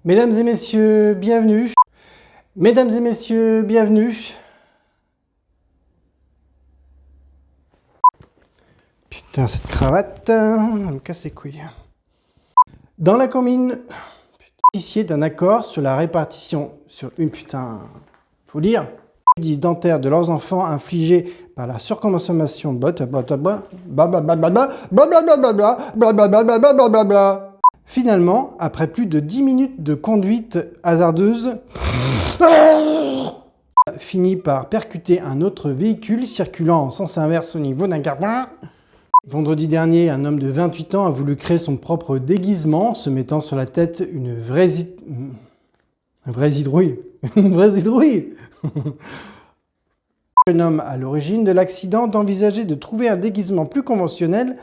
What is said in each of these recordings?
Mesdames et messieurs, bienvenue. Mesdames et messieurs, bienvenue. Putain, cette cravate, on me casse les couilles. Dans la commune, bénéficier d'un accord sur la répartition sur une faut lire, préjudice dentaire de leurs enfants infligés par la surconsommation de Finalement, après plus de 10 minutes de conduite hasardeuse, finit par percuter un autre véhicule circulant en sens inverse au niveau d'un carrefour. Vendredi dernier, un homme de 28 ans a voulu créer son propre déguisement, se mettant sur la tête une vraie zidrouille. Une vraie zidrouille. Le jeune homme à l'origine de l'accident d'envisager de trouver un déguisement plus conventionnel.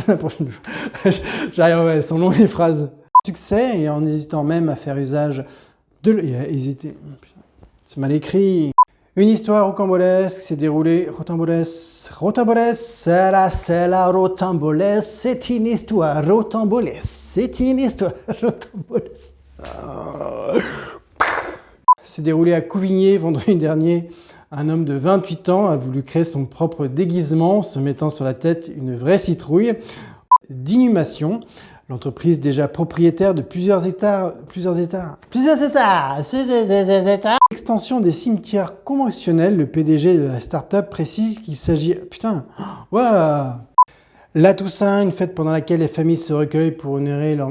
La prochaine fois. J'arrive, ouais, sont longues les phrases. Succès, et en hésitant même à faire usage de... Il a hésité. C'est mal écrit. Une histoire rocambolesque s'est déroulée... Rocambolesque, c'est la rocambolesque, c'est une histoire rocambolesque, c'est une histoire rocambolesque. S'est déroulé à Couvigné vendredi dernier. Un homme de 28 ans a voulu créer son propre déguisement, se mettant sur la tête une vraie citrouille d'inhumation. L'entreprise, déjà propriétaire de plusieurs extensions des cimetières conventionnels, le PDG de la start-up précise qu'il s'agit... Putain, ouais. La Toussaint, une fête pendant laquelle les familles se recueillent pour honorer leur...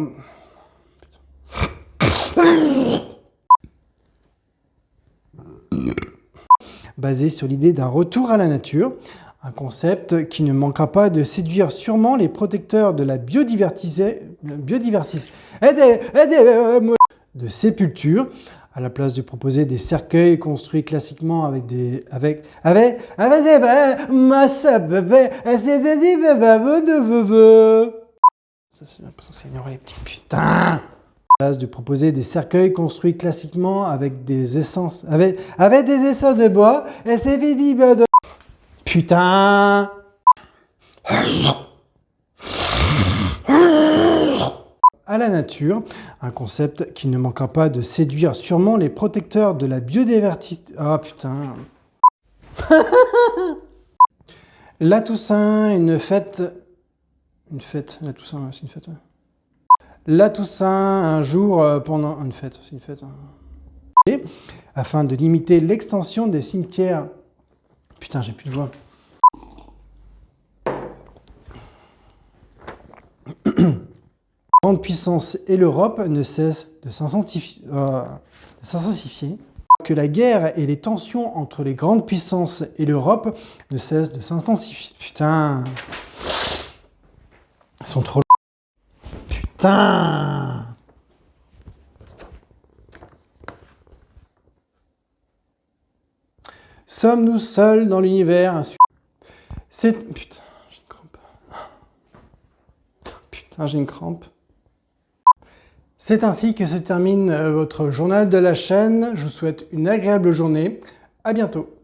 basé sur l'idée d'un retour à la nature, un concept qui ne manquera pas de séduire sûrement les protecteurs de la biodiversité de sépulture, à la place de proposer des cercueils construits classiquement avec des ça c'est l'impression que c'est ignoré les petits putains. De proposer des cercueils construits classiquement avec des essences avec des essences de bois et c'est visible de... Putain. À la nature, un concept qui ne manquera pas de séduire sûrement les protecteurs de la biodiversité. Ah putain. La Toussaint, une fête, la Toussaint, c'est une fête. Ouais. La Toussaint, un jour pendant une fête, c'est une fête. Et, afin de limiter l'extension des cimetières. Putain, j'ai plus de voix. Grande puissance et l'Europe ne cessent de s'intensifier. Que la guerre et les tensions entre les grandes puissances et l'Europe ne cessent de s'intensifier. Putain. Ils sont trop... Putain! Sommes-nous seuls dans l'univers? C'est... Putain, j'ai une crampe. Putain, j'ai une crampe. C'est ainsi que se termine votre journal de la chaîne. Je vous souhaite une agréable journée. À bientôt.